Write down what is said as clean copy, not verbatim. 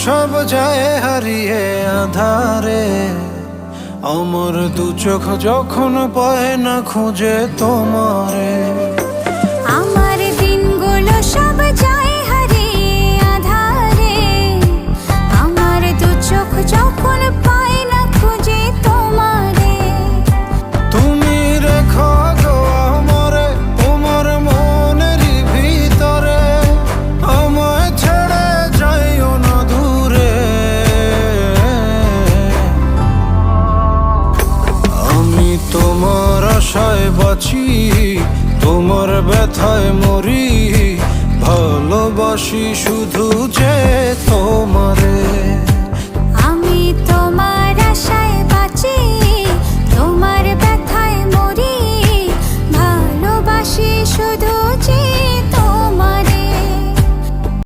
সব যায় হারিয়ে আধারে, আমার দু চোখ যখন পায় না খুঁজে তোমারে। আমার দিনগুলো সব যায় হারিয়ে আঁধারে, আমার দু চোখ যখন পায় না খুঁজে তোমারে। তুমি রেখো গো আমারে তোমার মনের ভিতরে, আমায় ছেড়ে যাইও না দূরে। আমি তোমার আশায় বাঁচি, তোমার ব্যথায় মরি, ভালোবাসি শুধু যে তোমারে।